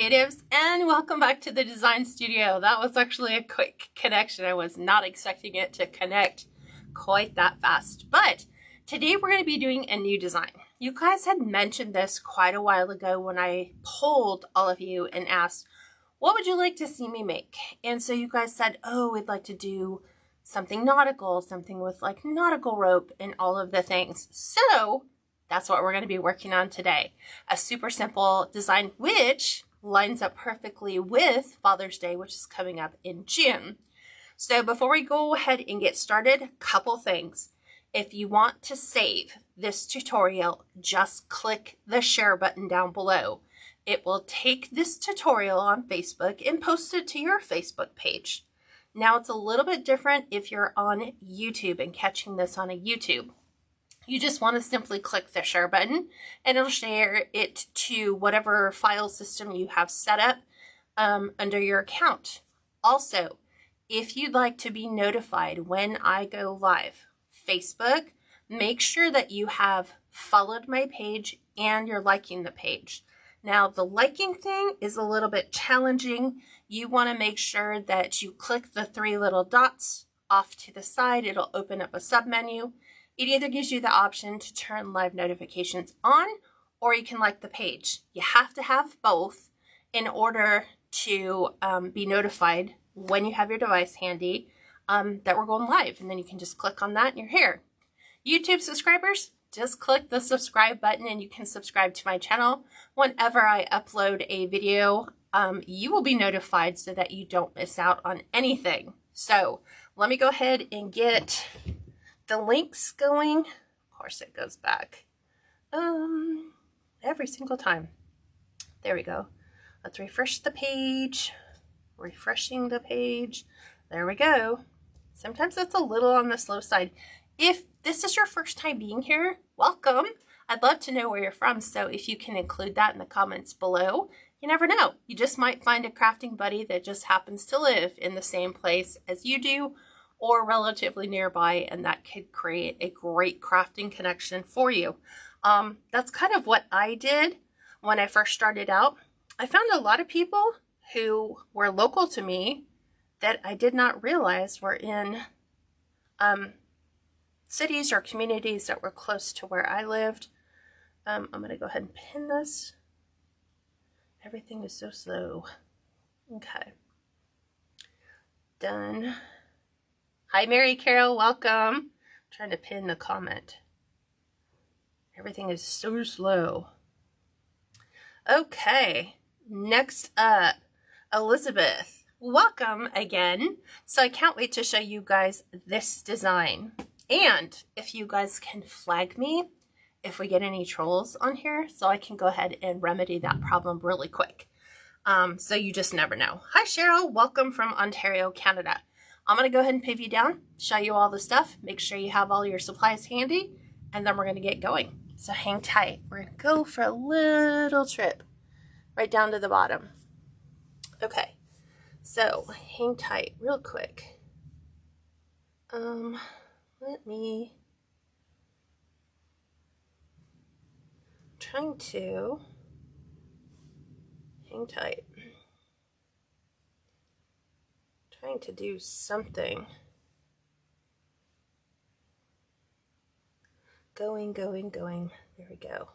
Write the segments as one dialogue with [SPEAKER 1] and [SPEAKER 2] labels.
[SPEAKER 1] creatives, and welcome back to the design studio. That was actually a quick connection. I was not expecting it to connect quite that fast, but today we're going to be doing a new design. You guys had mentioned this quite a while ago when I polled all of you and asked, what would you like to see me make? And so you guys said, oh, we'd like to do something nautical, something with like nautical rope and all of the things. So that's what we're going to be working on today. A super simple design, which lines up perfectly with Father's Day, which is coming up in June. So before we go ahead and get started, a couple things. If you want to save this tutorial, just click the share button down below. It will take this tutorial on Facebook and post it to your Facebook page. Now it's a little bit different if you're on YouTube and catching this on a YouTube. You just want to simply click the share button and it'll share it to whatever file system you have set up under your account. Also, if you'd like to be notified when I go live, Facebook, make sure that you have followed my page and you're liking the page. Now, the liking thing is a little bit challenging. You want to make sure that you click the three little dots off to the side. It'll open up a submenu. It either gives you the option to turn live notifications on, or you can like the page. You have to have both in order to be notified when you have your device handy that we're going live. And then you can just click on that and you're here. YouTube subscribers, just click the subscribe button and you can subscribe to my channel. Whenever I upload a video, you will be notified so that you don't miss out on anything. So let me go ahead and get the links going. Of course it goes back every single time. There we go. Let's refresh the page. Refreshing the page. There we go. Sometimes it's a little on the slow side. If this is your first time being here, welcome. I'd love to know where you're from, so if you can include that in the comments below. You never know. You just might find a crafting buddy that just happens to live in the same place as you do, or relatively nearby, and that could create a great crafting connection for you. That's kind of what I did when I first started out. I found a lot of people who were local to me that I did not realize were in cities or communities that were close to where I lived. I'm going to go ahead and pin this. Everything is so slow. Okay. Done. Hi, Mary Carol. Welcome. I'm trying to pin the comment. Everything is so slow. Okay. Next up, Elizabeth. Welcome again. So I can't wait to show you guys this design. And if you guys can flag me if we get any trolls on here, so I can go ahead and remedy that problem really quick. So you just never know. Hi, Cheryl. Welcome from Ontario, Canada. I'm going to go ahead and pivot you down, show you all the stuff, make sure you have all your supplies handy, and then we're going to get going. So hang tight. We're going to go for a little trip right down to the bottom. Okay, so hang tight real quick. Let me, trying to hang tight. Trying to do something. Going. There we go.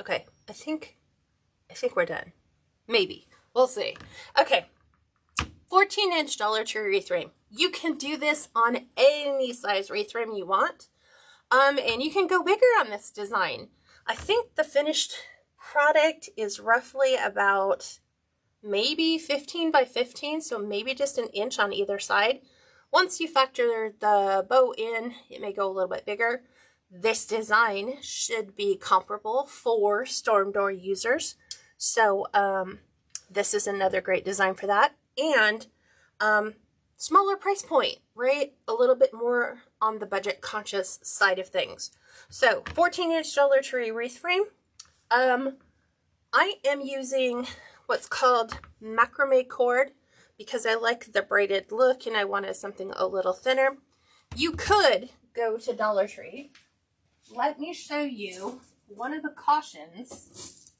[SPEAKER 1] Okay, I think we're done. Maybe. We'll see. Okay. 14-inch Dollar Tree wreath frame. You can do this on any size wreath frame you want. And you can go bigger on this design. I think the finished product is roughly about maybe 15 by 15, so maybe just an inch on either side. Once you factor the bow in, it may go a little bit bigger. This design should be comparable for storm door users. So this is another great design for that. And smaller price point, right? A little bit more on the budget conscious side of things. So 14-inch Dollar Tree wreath frame. I am using what's called macrame cord because I like the braided look and I wanted something a little thinner. You could go to Dollar Tree, let me show you one of the cautions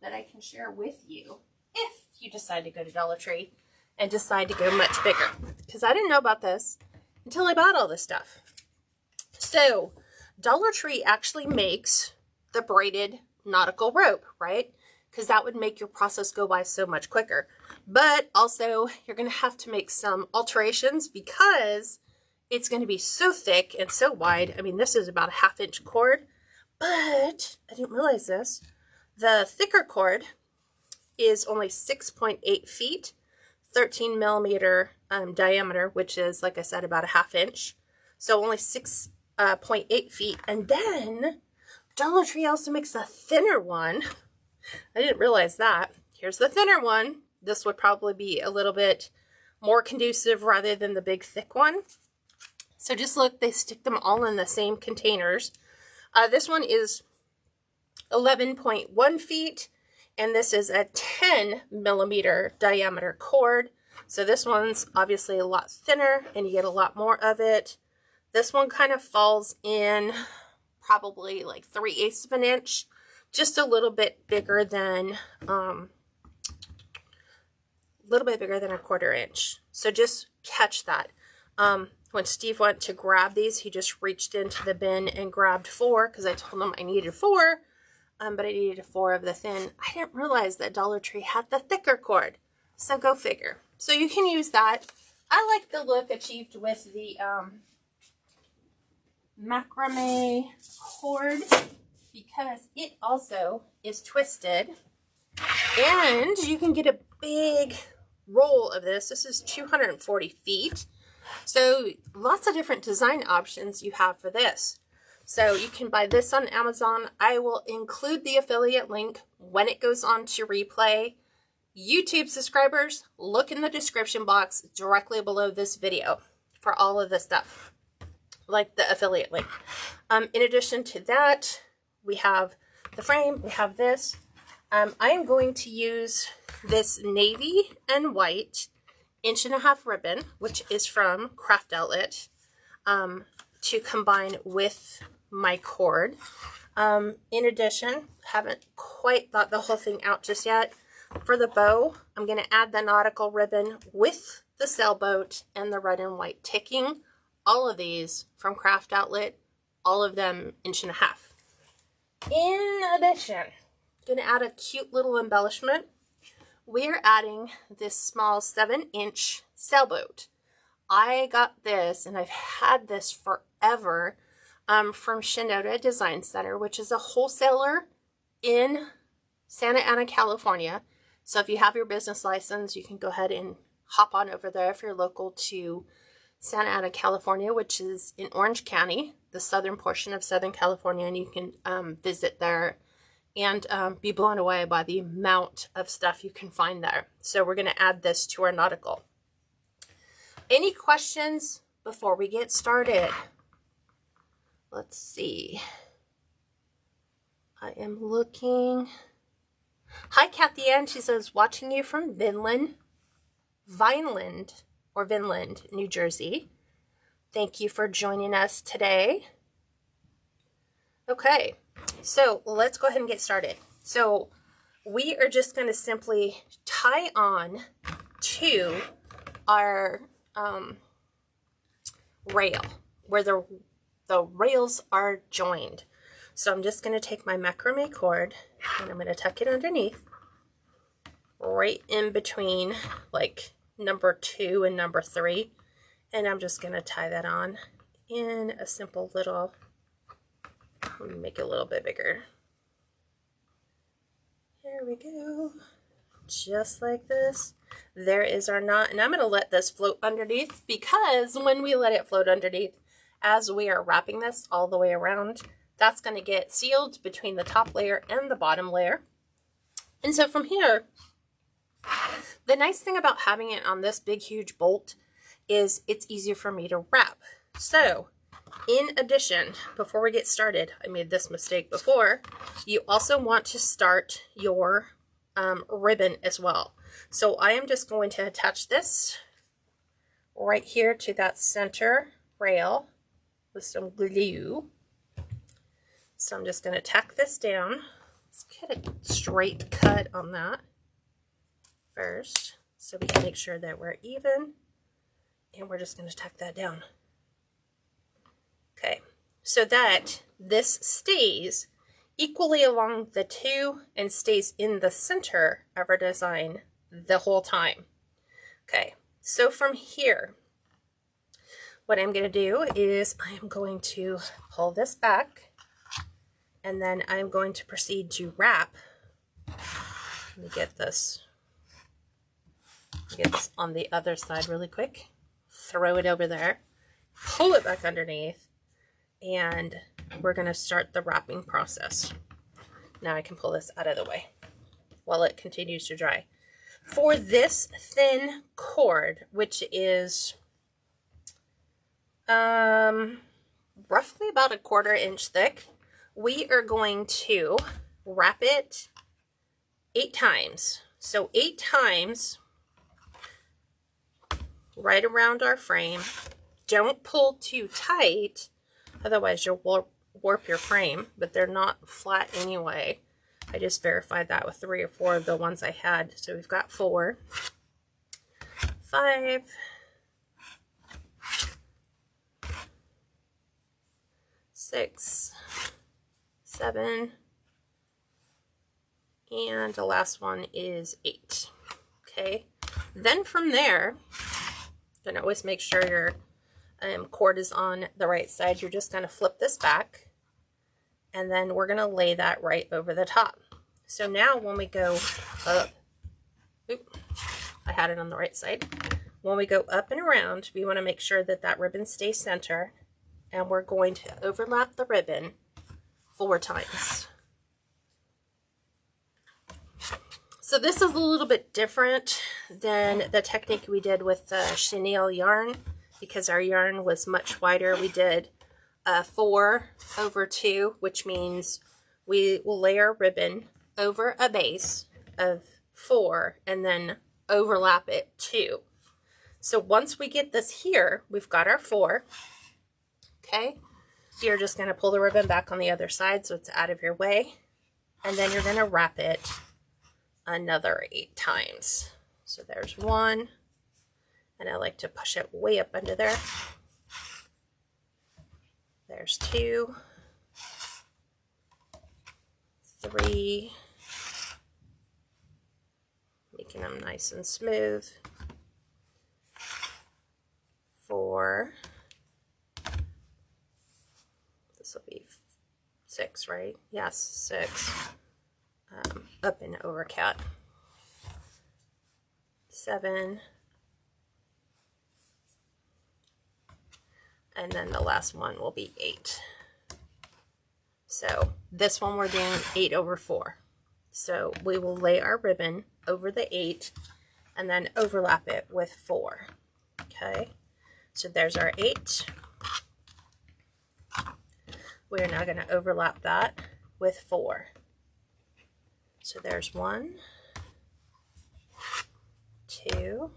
[SPEAKER 1] that I can share with you if you decide to go to Dollar Tree and decide to go much bigger. Because I didn't know about this until I bought all this stuff. So Dollar Tree actually makes the braided nautical rope, right? Because that would make your process go by so much quicker. But also you're going to have to make some alterations because it's going to be so thick and so wide. I mean, this is about a 1/2 inch cord, but I didn't realize this. The thicker cord is only 6.8 feet, 13 millimeter diameter, which is, like I said, about a 1/2 inch. So only 6.8 feet. And then Dollar Tree also makes a thinner one. I didn't realize that. Here's the thinner one. This would probably be a little bit more conducive rather than the big thick one. So just look, they stick them all in the same containers. This one is 11.1 feet, and this is a 10 millimeter diameter cord. So this one's obviously a lot thinner, and you get a lot more of it. This one kind of falls in probably like 3/8 of an inch, just a little bit bigger than a 1/4 inch. So just catch that. When Steve went to grab these, he just reached into the bin and grabbed 4 because I told him I needed 4, but I needed 4 of the thin. I didn't realize that Dollar Tree had the thicker cord, so go figure. So you can use that. I like the look achieved with the macrame cord because it also is twisted, and you can get a big roll of this. This is 240 feet. So lots of different design options you have for this. So you can buy this on Amazon. I will include the affiliate link when it goes on to replay. YouTube subscribers, look in the description box directly below this video for all of this stuff, like the affiliate link. In addition to that, we have the frame, we have this. I am going to use this navy and white 1.5" ribbon, which is from Craft Outlet, to combine with my cord. In addition, haven't quite thought the whole thing out just yet. For the bow, I'm going to add the nautical ribbon with the Sailboat and the red and white ticking. All of these from Craft Outlet, all of them 1.5". In addition, I'm going to add a cute little embellishment. We're adding this small 7-inch sailboat. I got this, and I've had this forever, from Shinoda Design Center, which is a wholesaler in Santa Ana, California. So if you have your business license, you can go ahead and hop on over there if you're local to Santa Ana, California, which is in Orange County, the southern portion of Southern California, and you can visit there and be blown away by the amount of stuff you can find there. So we're going to add this to our nautical. Any questions before we get started? Let's see. I am looking. Hi, Kathy Ann. She says, watching you from Vinland, New Jersey. Thank you for joining us today. Okay. So let's go ahead and get started. So we are just going to simply tie on to our rail where the rails are joined. So I'm just going to take my macrame cord and I'm going to tuck it underneath right in between like number 2 and number 3. And I'm just going to tie that on in a simple little, let me make it a little bit bigger. There we go. Just like this. There is our knot. And I'm going to let this float underneath because when we let it float underneath, as we are wrapping this all the way around, that's going to get sealed between the top layer and the bottom layer. And so from here, the nice thing about having it on this big, huge bolt is it's easier for me to wrap. So in addition, before we get started, I made this mistake before, you also want to start your ribbon as well. So I am just going to attach this right here to that center rail with some glue. So I'm just going to tack this down. Let's get a straight cut on that first so we can make sure that we're even. And we're just going to tack that down. Okay, so that this stays equally along the two and stays in the center of our design the whole time. Okay, so from here, what I'm going to do is I am going to pull this back, and then I'm going to proceed to wrap. Let me get this on the other side really quick. Throw it over there, pull it back underneath, and we're going to start the wrapping process. Now I can pull this out of the way while it continues to dry. For this thin cord, which is roughly about 1/4 inch thick, we are going to wrap it 8 times. So 8 times right around our frame. Don't pull too tight, otherwise you'll warp your frame, but they're not flat anyway. I just verified that with 3 or 4 of the ones I had. So we've got 4, 5, 6, 7, and the last one is 8. Okay, then from there, then always make sure your cord is on the right side. You're just going to flip this back, and then we're going to lay that right over the top. So now when we go up, I had it on the right side. When we go up and around, we want to make sure that that ribbon stays center, and we're going to overlap the ribbon 4 times. So this is a little bit different than the technique we did with the chenille yarn, because our yarn was much wider. We did 4/2, which means we will lay our ribbon over a base of 4 and then overlap it 2. So once we get this here, we've got our 4. Okay, you're just going to pull the ribbon back on the other side so it's out of your way, and then you're going to wrap it another 8 times. So there's 1, and I like to push it way up under there. There's 2, 3, making them nice and smooth. 4, this will be 6, right? Yes, 6. Up and over cat. 7, and then the last one will be 8. So this one we're doing 8/4. So we will lay our ribbon over the 8 and then overlap it with 4. Okay, so there's our 8. We are now going to overlap that with 4. So there's 1, 2,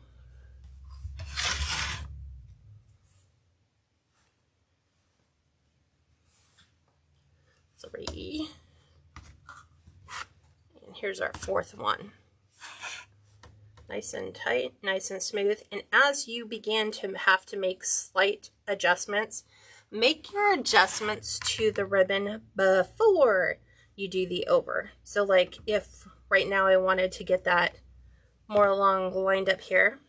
[SPEAKER 1] 3, and here's our 4th one. Nice and tight, nice and smooth. And as you begin to have to make slight adjustments, make your adjustments to the ribbon before you do the over. So like if right now I wanted to get that more along lined up here,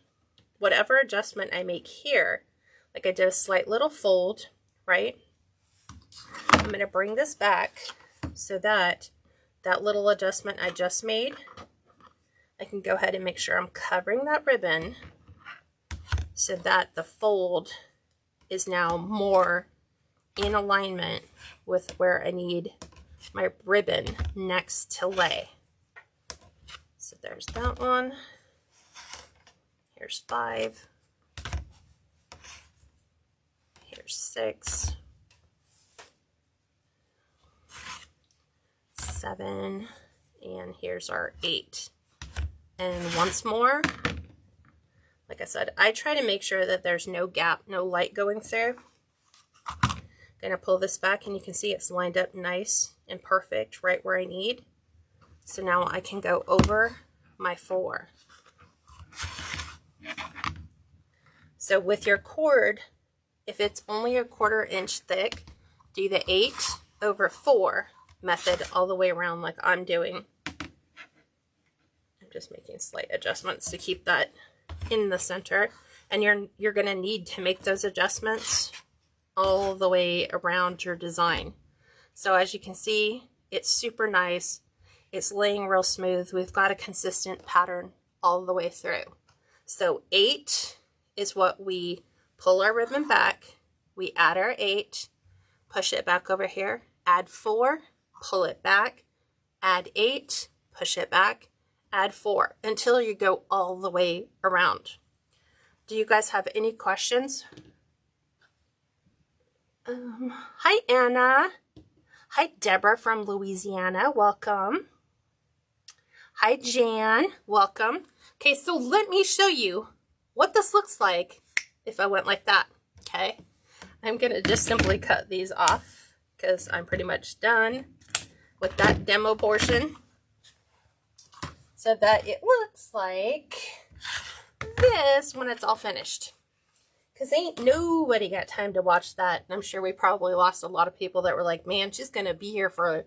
[SPEAKER 1] whatever adjustment I make here, like I did a slight little fold, right? I'm going to bring this back so that that little adjustment I just made, I can go ahead and make sure I'm covering that ribbon so that the fold is now more in alignment with where I need my ribbon next to lay. So there's that one. Here's 5. Here's 6. 7. And here's our 8. And once more, like I said, I try to make sure that there's no gap, no light going through, Gonna pull this back and you can see it's lined up nice and perfect right where I need. So now I can go over my 4. So with your cord, if it's only a 1/4 inch thick, do the 8/4 method all the way around like I'm doing. I'm just making slight adjustments to keep that in the center. And you're going to need to make those adjustments all the way around your design. So as you can see, it's super nice. It's laying real smooth. We've got a consistent pattern all the way through. So 8 is what we pull our ribbon back. We add our 8, push it back over here, add 4, pull it back, add 8, push it back, add 4, until you go all the way around. Do you guys have any questions? Hi, Anna. Hi, Deborah from Louisiana. Welcome. Hi, Jan. Welcome. Okay, so let me show you what this looks like if I went like that. Okay, I'm going to just simply cut these off because I'm pretty much done with that demo portion so that it looks like this when it's all finished. Because ain't nobody got time to watch that. And I'm sure we probably lost a lot of people that were like, man, she's going to be here for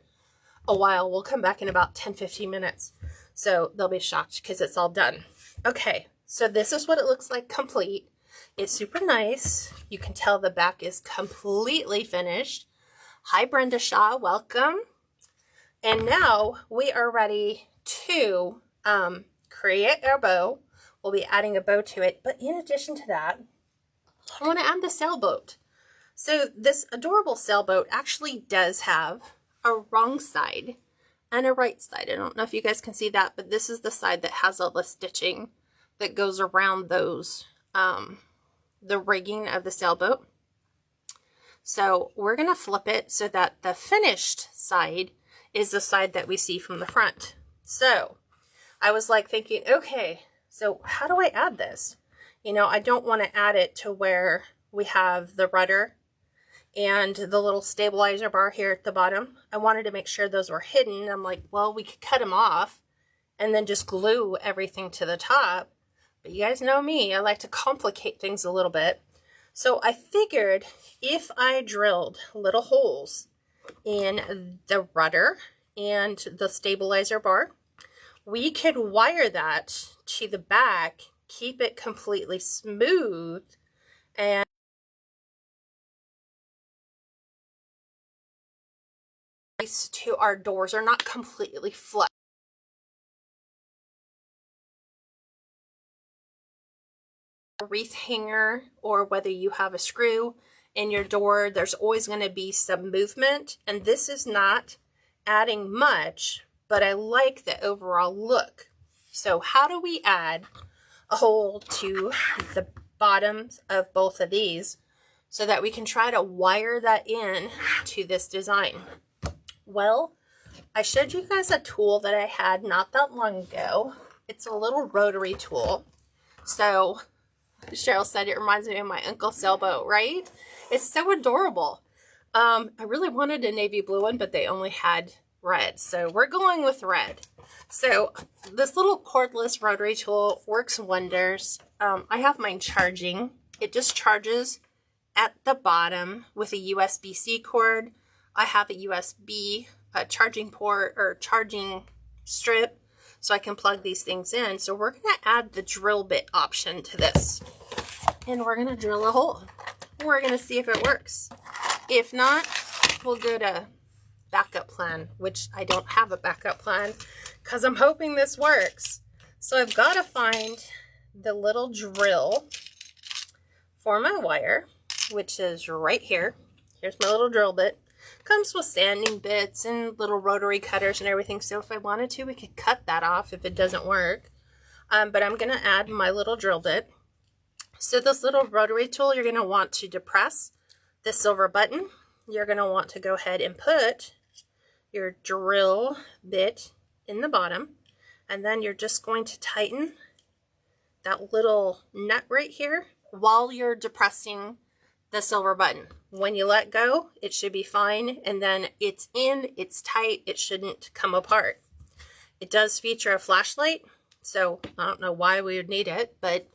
[SPEAKER 1] a while. We'll come back in about 10-15 minutes. So they'll be shocked because it's all done. Okay, so this is what it looks like complete. It's super nice. You can tell the back is completely finished. Hi, Brenda Shaw. Welcome. And now we are ready to create our bow. We'll be adding a bow to it. But in addition to that, I want to add the sailboat. So this adorable sailboat actually does have a wrong side and a right side. I don't know if you guys can see that, but this is the side that has all the stitching that goes around those, the rigging of the sailboat. So we're going to flip it so that the finished side is the side that we see from the front. So I was like thinking, okay, so how do I add this? You know, I don't want to add it to where we have the rudder and the little stabilizer bar here at the bottom. I wanted to make sure those were hidden. I'm like, well, we could cut them off and then just glue everything to the top. But you guys know me, I like to complicate things a little bit. So I figured if I drilled little holes in the rudder and the stabilizer bar, we could wire that to the back, keep it completely smooth, and to our doors are not completely flat. A wreath hanger, or whether you have a screw in your door, there's always going to be some movement, and this is not adding much, but I like the overall look. So how do we add a hole to the bottoms of both of these so that we can try to wire that in to this design? Well, I showed you guys a tool that I had not that long ago. It's a little rotary tool. So Cheryl said it reminds me of my Uncle Sailboat, right? It's so adorable. I really wanted a navy blue one, but they only had red. So we're going with red. So this little cordless rotary tool works wonders. I have mine charging. It just charges at the bottom with a USB-C cord. I have a USB charging port or charging strip so I can plug these things in. So we're going to add the drill bit option to this. And we're going to drill a hole. We're going to see if it works. If not, we'll go to backup plan, which I don't have a backup plan because I'm hoping this works. So I've got to find the little drill for my wire, which is right here. Here's my little drill bit. Comes with sanding bits and little rotary cutters and everything. So if I wanted to, we could cut that off if it doesn't work. But I'm going to add my little drill bit. So this little rotary tool, you're going to want to depress the silver button. You're going to want to go ahead and put your drill bit in the bottom. And then you're just going to tighten that little nut right here while you're depressing the silver button. When you let go, it should be fine, and then it's in, it's tight, it shouldn't come apart. It does feature a flashlight, so I don't know why we would need it, but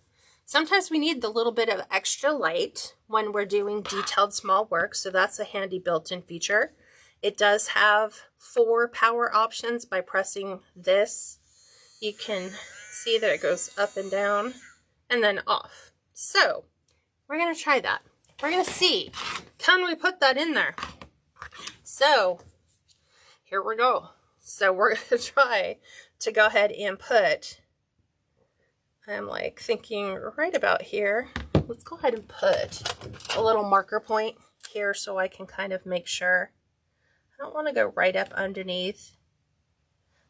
[SPEAKER 1] sometimes we need the little bit of extra light when we're doing detailed small work, so that's a handy built-in feature. It does have 4 power options. By pressing this, you can see that it goes up and down and then off. So we're going to try that. We're going to see, can we put that in there? So here we go. So we're going to try to go ahead and put, I'm like thinking right about here. Let's go ahead and put a little marker point here so I can kind of make sure. I don't want to go right up underneath,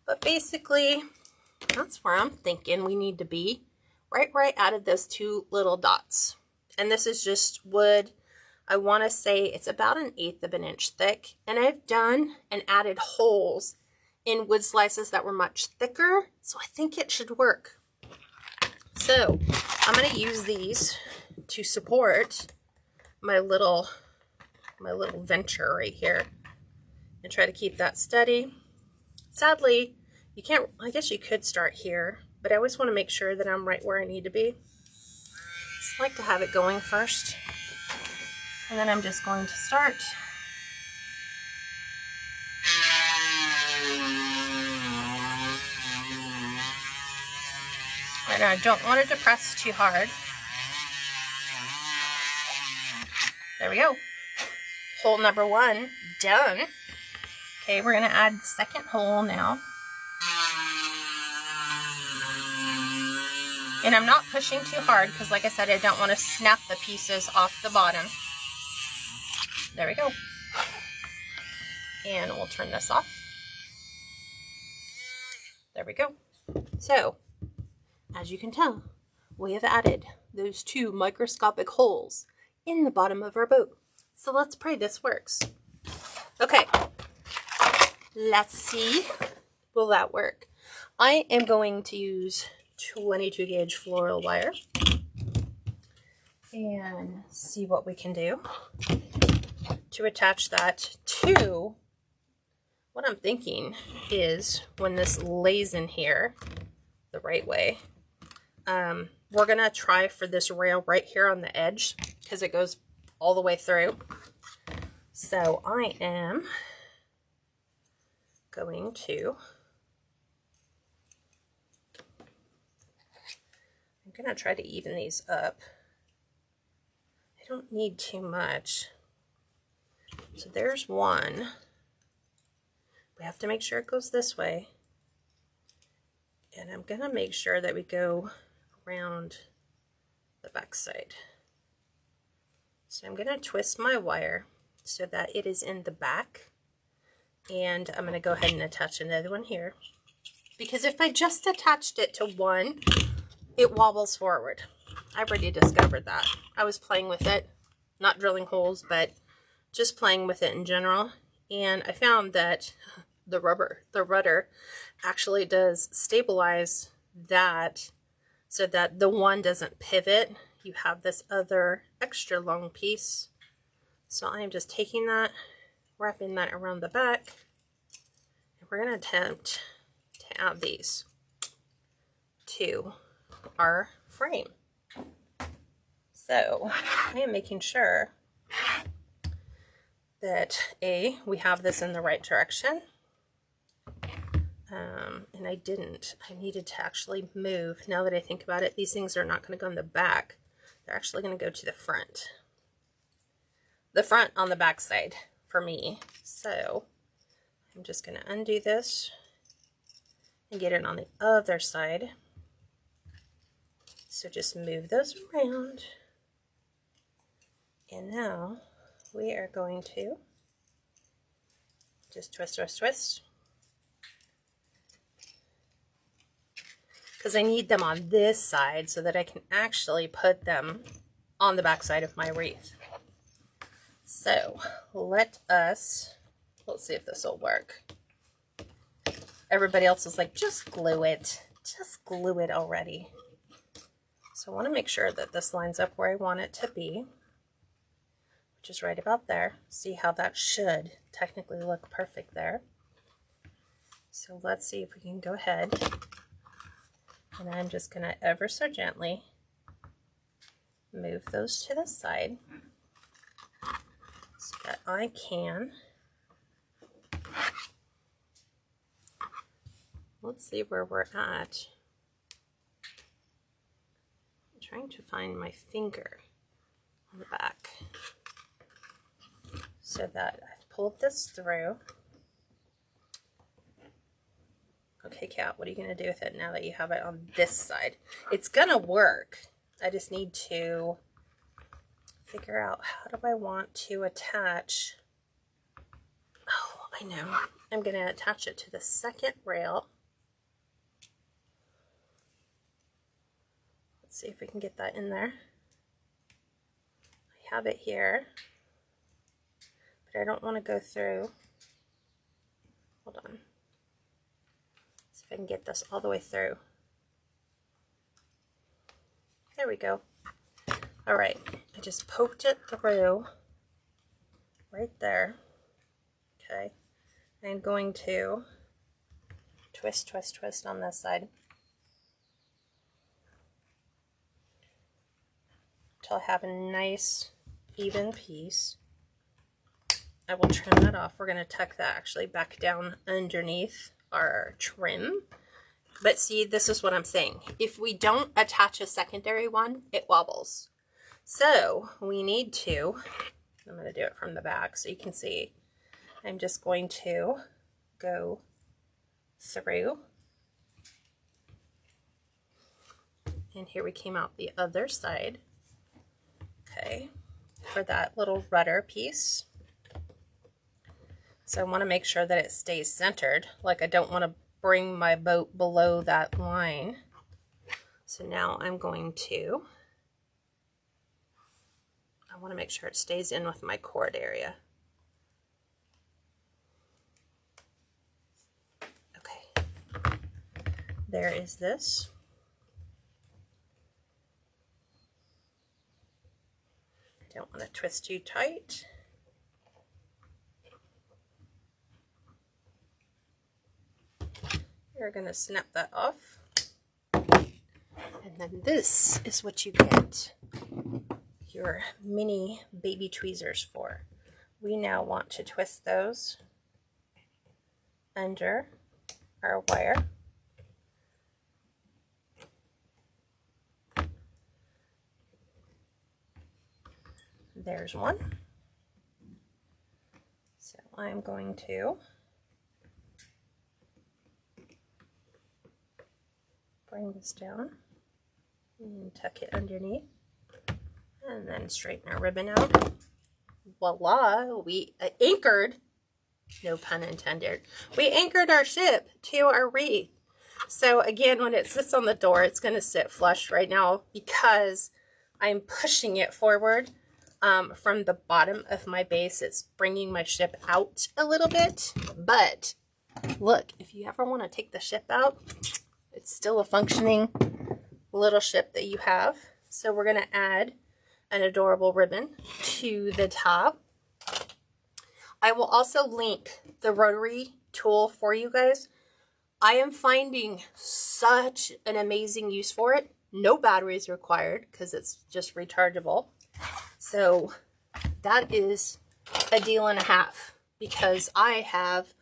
[SPEAKER 1] but basically that's where I'm thinking we need to be, right out of those 2 little dots. And this is just wood. I want to say it's about 1/8 of an inch thick, and I've done and added holes in wood slices that were much thicker, so I think it should work. So I'm going to use these to support my little venture right here and try to keep that steady. Sadly, you can't, I guess you could start here, but I always want to make sure that I'm right where I need to be. Just like to have it going first, and then I'm just going to start. And I don't want it to press too hard. There we go. Hole number 1 done. Okay, we're going to add the second hole now. And I'm not pushing too hard because, like I said, I don't want to snap the pieces off the bottom. There we go. And we'll turn this off. There we go. So, as you can tell, we have added those 2 microscopic holes in the bottom of our boat. So let's pray this works. Okay, let's see. Will that work? I am going to use 22 gauge floral wire and see what we can do to attach that to, what I'm thinking is when this lays in here the right way, we're going to try for this rail right here on the edge because it goes all the way through. So I am going to, I'm going to try to even these up. I don't need too much. So there's one. We have to make sure it goes this way. And I'm going to make sure that we go around the back side. So I'm going to twist my wire so that it is in the back. And I'm going to go ahead and attach another one here. Because if I just attached it to one, it wobbles forward. I've already discovered that. I was playing with it, not drilling holes, but just playing with it in general. And I found that the rudder actually does stabilize that so that the one doesn't pivot. You have this other extra long piece. So I am just taking that, wrapping that around the back, and we're going to attempt to add these to our frame. So I am making sure that we have this in the right direction. And I needed to actually move. Now that I think about it, these things are not going to go in the back. They're actually going to go to the front. The front on the back side for me. So I'm just going to undo this and get it on the other side. So just move those around. And now we are going to just twist, twist, twist. Because I need them on this side so that I can actually put them on the back side of my wreath. So let's see if this will work. Everybody else is like, just glue it. Just glue it already. So I want to make sure that this lines up where I want it to be. which is right about there. See how that should technically look perfect there. So let's see if we can go ahead, and I'm just going to ever so gently move those to the side so that I can, let's see where we're at. I'm trying to find my finger on the back so that I've pulled this through. Okay, Kat, what are you going to do with it now that you have it on this side? It's going to work. I just need to figure out, how do I want to attach? Oh, I know. I'm going to attach it to the second rail. Let's see if we can get that in there. I have it here, but I don't want to go through. Hold on. See if I can get this all the way through. There we go. All right, I just poked it through right there. Okay, I'm going to twist, twist, twist on this side until I have a nice even piece. I will trim that off. We're going to tuck that actually back down underneath our trim. But see, this is what I'm saying. If we don't attach a secondary one, it wobbles. So we need to, I'm going to do it from the back so you can see. I'm just going to go through. And here we came out the other side. Okay, for that little rudder piece. So I want to make sure that it stays centered. Like, I don't want to bring my boat below that line. So now I'm going to, I want to make sure it stays in with my cord area. Okay, there is this. I don't want to twist too tight. You're going to snap that off. And then this is what you get your mini baby tweezers for. We now want to twist those under our wire. There's one. So I'm going to bring this down and tuck it underneath, and then straighten our ribbon out. Voila, we anchored, no pun intended, we anchored our ship to our wreath. So again, when it sits on the door, it's going to sit flush right now because I'm pushing it forward from the bottom of my base. It's bringing my ship out a little bit, but look, if you ever want to take the ship out, it's still a functioning little ship that you have. So we're going to add an adorable ribbon to the top. I will also link the rotary tool for you guys. I am finding such an amazing use for it. No batteries required because it's just rechargeable. So that is a deal and a half, because I have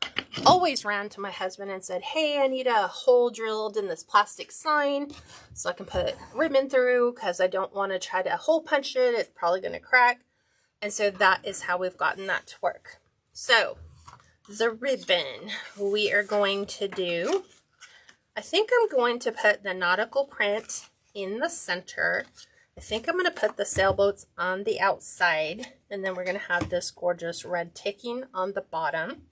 [SPEAKER 1] always ran to my husband and said, hey, I need a hole drilled in this plastic sign so I can put ribbon through, because I don't want to try to hole punch it. It's probably going to crack. And so that is how we've gotten that to work. So the ribbon we are going to do, I think I'm going to put the nautical print in the center. I think I'm going to put the sailboats on the outside, and then we're going to have this gorgeous red ticking on the bottom.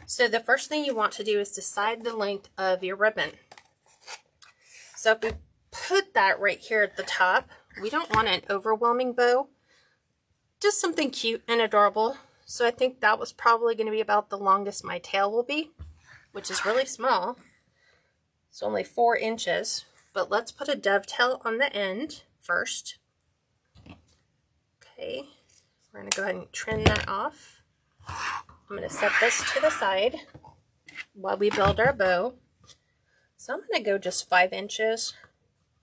[SPEAKER 1] So the first thing you want to do is decide the length of your ribbon. So if we put that right here at the top, we don't want an overwhelming bow, just something cute and adorable. So I think that was probably going to be about the longest my tail will be, which is really small. It's only 4 inches, but let's put a dovetail on the end first. Okay, We're going to go ahead and trim that off. I'm going to set this to the side while we build our bow. So I'm going to go just 5 inches.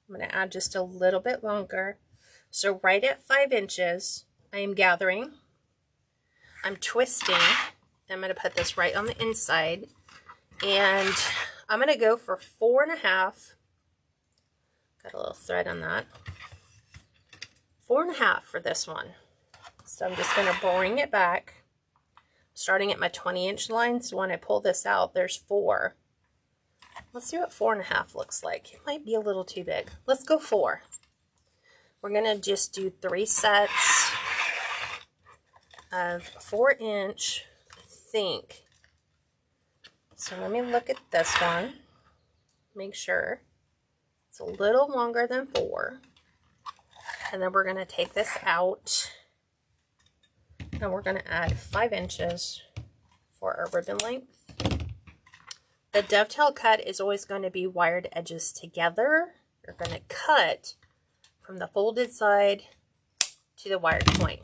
[SPEAKER 1] I'm going to add just a little bit longer. So right at 5 inches, I am gathering. I'm twisting. I'm going to put this right on the inside. And I'm going to go for 4.5. Got a little thread on that. 4.5 for this one. So I'm just going to bring it back, starting at my 20-inch line. So when I pull this out, there's 4. Let's see what 4.5 looks like. It might be a little too big. Let's go 4. We're going to just do 3 sets of 4-inch, I think. So let me look at this one. Make sure it's a little longer than 4. And then we're going to take this out. And we're going to add 5 inches for our ribbon length. The dovetail cut is always going to be wired edges together. You're going to cut from the folded side to the wired point.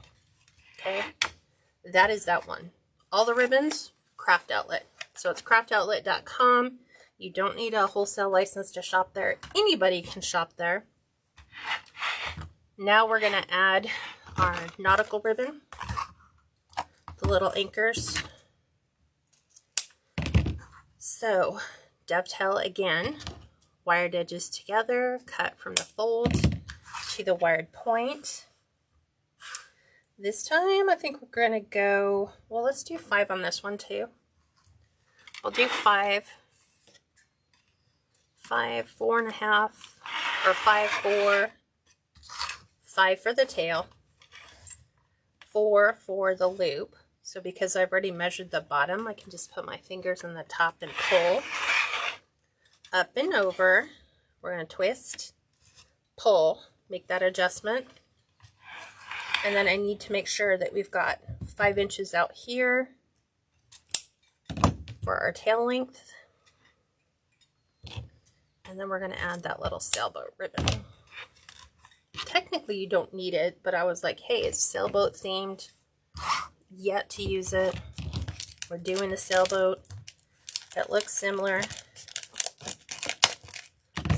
[SPEAKER 1] Okay, that is that one. All the ribbons, Craft Outlet. So it's craftoutlet.com. You don't need a wholesale license to shop there. Anybody can shop there. Now we're going to add our nautical ribbon, the little anchors. So dovetail again, wired edges together, cut from the fold to the wired point. This time I think we're going to go, well, let's do 5 on this one too. I'll do 5, 4.5, or 5, 4, 5 for the tail, 4 for the loop. So because I've already measured the bottom, I can just put my fingers on the top and pull. Up and over. We're going to twist, pull, make that adjustment. And then I need to make sure that we've got 5 inches out here for our tail length. And then we're going to add that little sailboat ribbon. Technically you don't need it, but I was like, hey, it's sailboat themed. Yet to use it. We're doing a sailboat. It looks similar.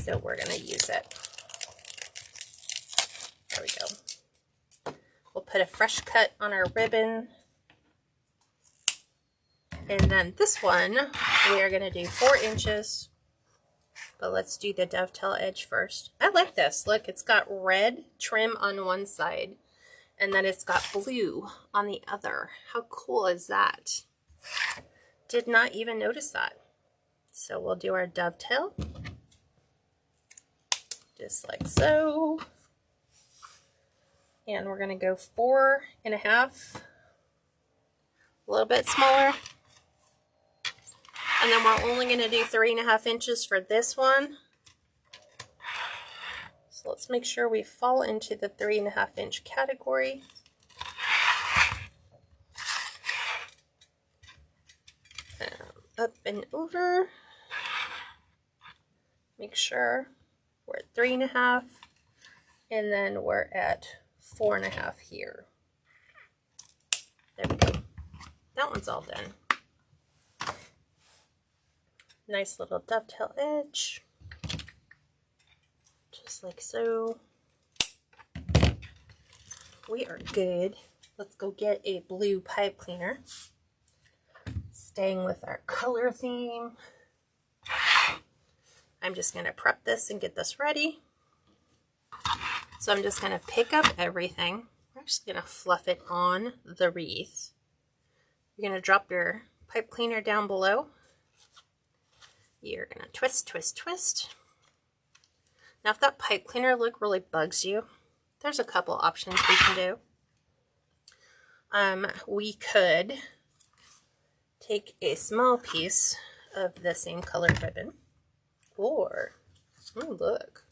[SPEAKER 1] So we're going to use it. There we go. We'll put a fresh cut on our ribbon. And then this one, we are going to do 4 inches. But let's do the dovetail edge first. I like this. Look, it's got red trim on one side. And then it's got blue on the other. How cool is that? Did not even notice that. So we'll do our dovetail. Just like so. And we're going to go 4.5. A little bit smaller. And then we're only going to do 3.5 inches for this one. So let's make sure we fall into the 3.5 inch category. Up and over. Make sure we're at 3.5, and then we're at 4.5 here. There we go. That one's all done. Nice little dovetail edge. Just like so. We are good. Let's go get a blue pipe cleaner. Staying with our color theme. I'm just going to prep this and get this ready. So I'm just going to pick up everything. We're just going to fluff it on the wreath. You're going to drop your pipe cleaner down below. You're going to twist, twist, twist. Now if that pipe cleaner look really bugs you, there's a couple options we can do. We could take a small piece of the same colored ribbon, or, oh look,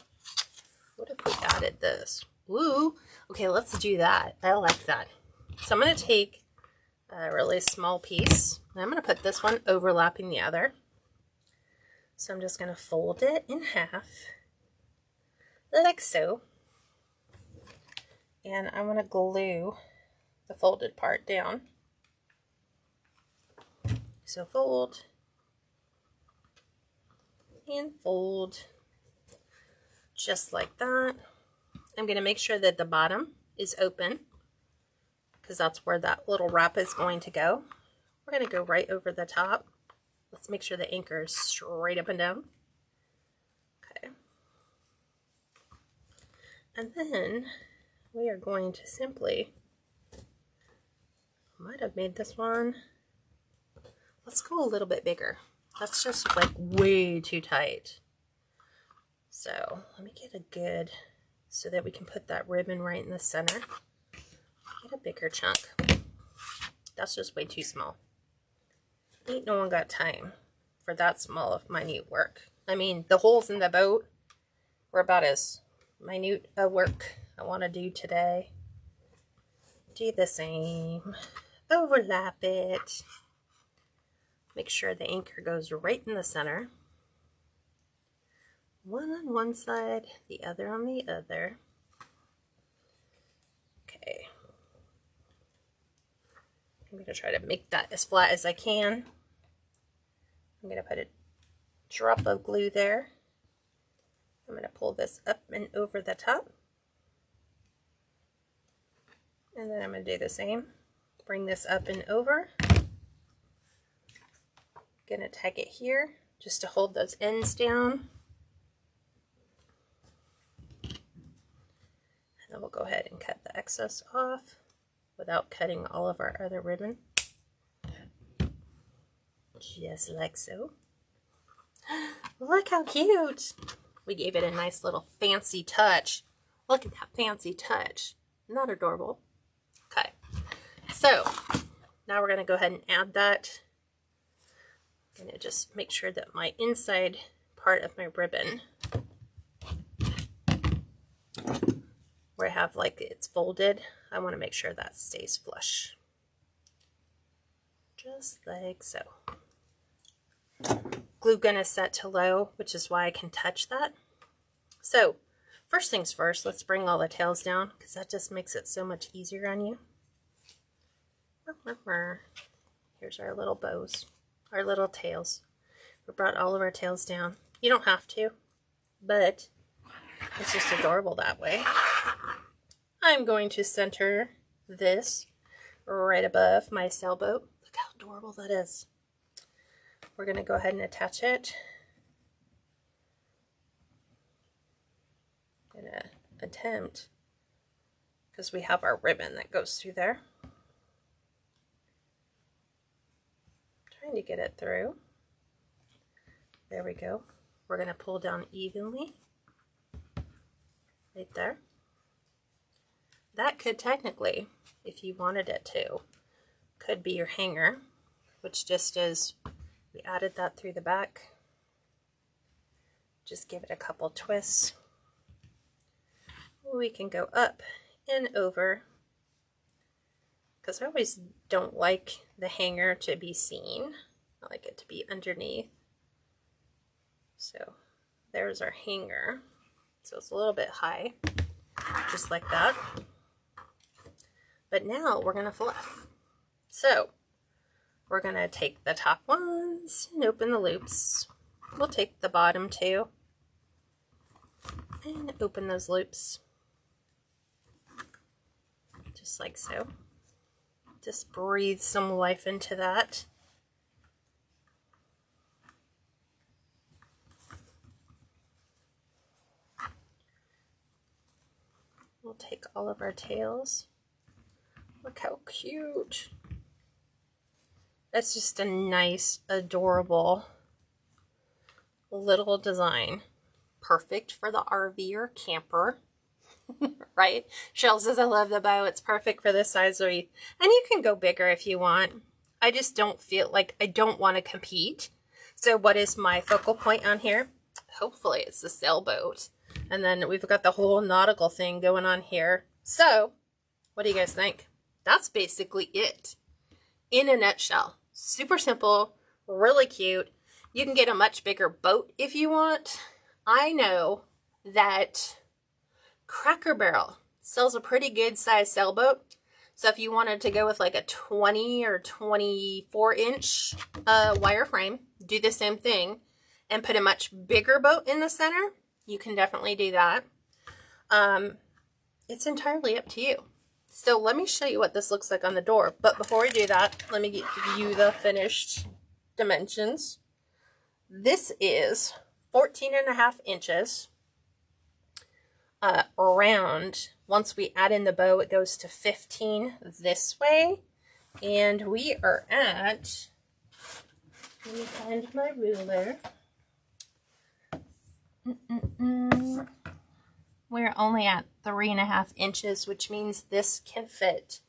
[SPEAKER 1] what if we added this? Ooh, okay, let's do that. I like that. So I'm going to take a really small piece, and I'm going to put this one overlapping the other. So I'm just going to fold it in half, like so. And I'm going to glue the folded part down. So fold and fold, just like that. I'm going to make sure that the bottom is open because that's where that little wrap is going to go. We're going to go right over the top. Let's make sure the anchor is straight up and down. Okay. And then we are going to simply, might have made this one, let's go a little bit bigger. That's just like way too tight. So let me get a good, so that we can put that ribbon right in the center. Get a bigger chunk. That's just way too small. Ain't no one got time for that small of minute work. I mean, the holes in the boat were about as minute a work I want to do today. Do the same. Overlap it. Make sure the anchor goes right in the center. One on one side, the other on the other. Okay. I'm going to try to make that as flat as I can. I'm going to put a drop of glue there. I'm going to pull this up and over the top. And then I'm going to do the same. Bring this up and over. Going to tag it here just to hold those ends down. And then we'll go ahead and cut the excess off without cutting all of our other ribbon. Just like so. Look how cute! We gave it a nice little fancy touch. Look at that fancy touch. Isn't that adorable? Okay, so now we're going to go ahead and add that. I'm going to just make sure that my inside part of my ribbon, where I have like it's folded, I want to make sure that stays flush. Just like so. Glue gun is set to low, which is why I can touch that. So first things first, let's bring all the tails down because that just makes it so much easier on you. Here's our little bows, our little tails. We brought all of our tails down. You don't have to, but it's just adorable that way. I'm going to center this right above my sailboat. Look how adorable that is. We're going to go ahead and attach it. I'm going to attempt, because we have our ribbon that goes through there. Trying to get it through. There we go. We're going to pull down evenly. Right there. That could technically, if you wanted it to, could be your hanger, which just is, we added that through the back. Just give it a couple twists. We can go up and over, because I always don't like the hanger to be seen. I like it to be underneath. So there's our hanger. So it's a little bit high, just like that. But now we're going to fluff. So we're going to take the top ones and open the loops. We'll take the bottom two and open those loops. Just like so. Just breathe some life into that. We'll take all of our tails. Look how cute. That's just a nice, adorable little design. Perfect for the RV or camper, right? Cheryl says, I love the bow. It's perfect for this size wreath. And you can go bigger if you want. I just don't feel like I don't want to compete. So what is my focal point on here? Hopefully it's the sailboat. And then we've got the whole nautical thing going on here. So what do you guys think? That's basically it in a nutshell. Super simple, really cute. You can get a much bigger boat if you want. I know that Cracker Barrel sells a pretty good size sailboat. So if you wanted to go with like a 20 or 24 inch wireframe, do the same thing and put a much bigger boat in the center, you can definitely do that. It's entirely up to you. So let me show you what this looks like on the door. But before we do that, let me give you the finished dimensions. This is 14.5 inches. Round. Once we add in the bow, it goes to 15 this way. And we are at, let me find my ruler. We're only at 3.5 inches, which means this can fit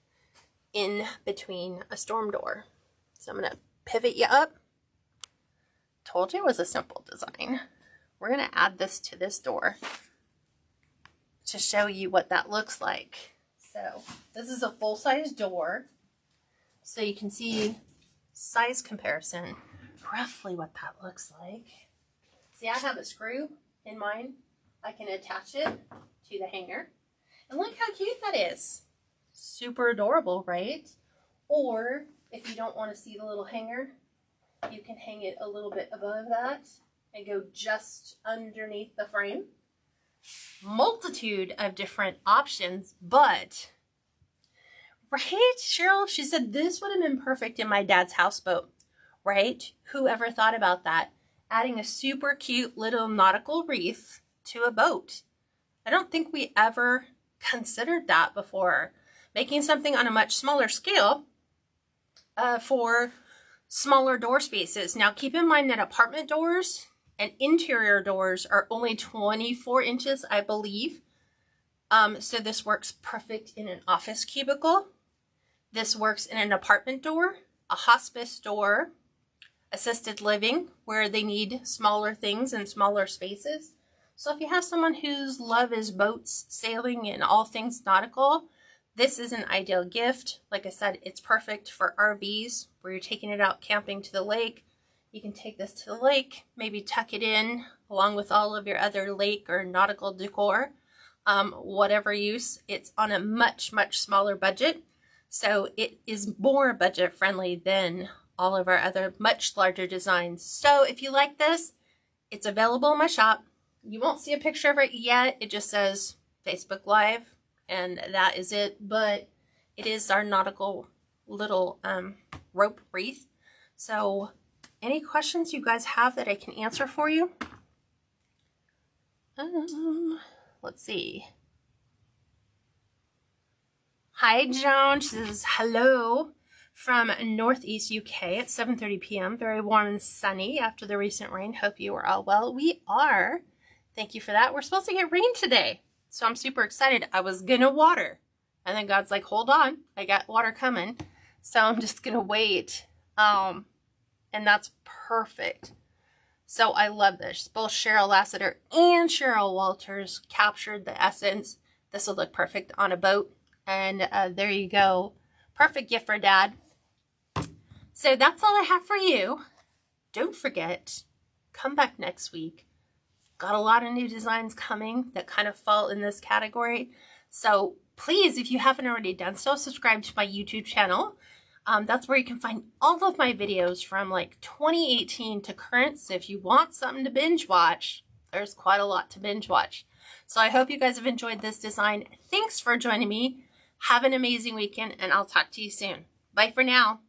[SPEAKER 1] in between a storm door. So I'm going to pivot you up. Told you it was a simple design. We're going to add this to this door to show you what that looks like. So this is a full-size door, so you can see size comparison, roughly what that looks like. See, I have a screw in mine. I can attach it to the hanger, and look how cute that is. Super adorable, right? Or if you don't want to see the little hanger, you can hang it a little bit above that and go just underneath the frame. Multitude of different options, but right, Cheryl, she said this would have been perfect in my dad's houseboat, right? Whoever thought about that? Adding a super cute little nautical wreath to a boat. I don't think we ever considered that before. Making something on a much smaller scale for smaller door spaces. Now keep in mind that apartment doors and interior doors are only 24 inches, I believe. So this works perfect in an office cubicle. This works in an apartment door, a hospice door, assisted living, where they need smaller things and smaller spaces. So if you have someone whose love is boats, sailing, and all things nautical, this is an ideal gift. Like I said, it's perfect for RVs, where you're taking it out camping to the lake. You can take this to the lake, maybe tuck it in along with all of your other lake or nautical decor, whatever use. It's on a much, much smaller budget. So it is more budget friendly than all of our other much larger designs. So if you like this, it's available in my shop. You won't see a picture of it yet. It just says Facebook Live, and that is it. But it is our nautical little rope wreath. So any questions you guys have that I can answer for you? Let's see. Hi, Joan. She says hello from Northeast UK at 7:30 p.m. Very warm and sunny after the recent rain. Hope you are all well. We are. Thank you for that. We're supposed to get rain today, so I'm super excited. I was gonna water, and then God's like, hold on, I got water coming. So I'm just gonna wait. And that's perfect. So I love this. Both Cheryl Lassiter and Cheryl Walters captured the essence. This will look perfect on a boat. And there you go. Perfect gift for Dad. So that's all I have for you. Don't forget, come back next week. Got a lot of new designs coming that kind of fall in this category. So please, if you haven't already done so, subscribe to my YouTube channel. That's where you can find all of my videos from like 2018 to current. So if you want something to binge watch, there's quite a lot to binge watch. So I hope you guys have enjoyed this design. Thanks for joining me. Have an amazing weekend, and I'll talk to you soon. Bye for now.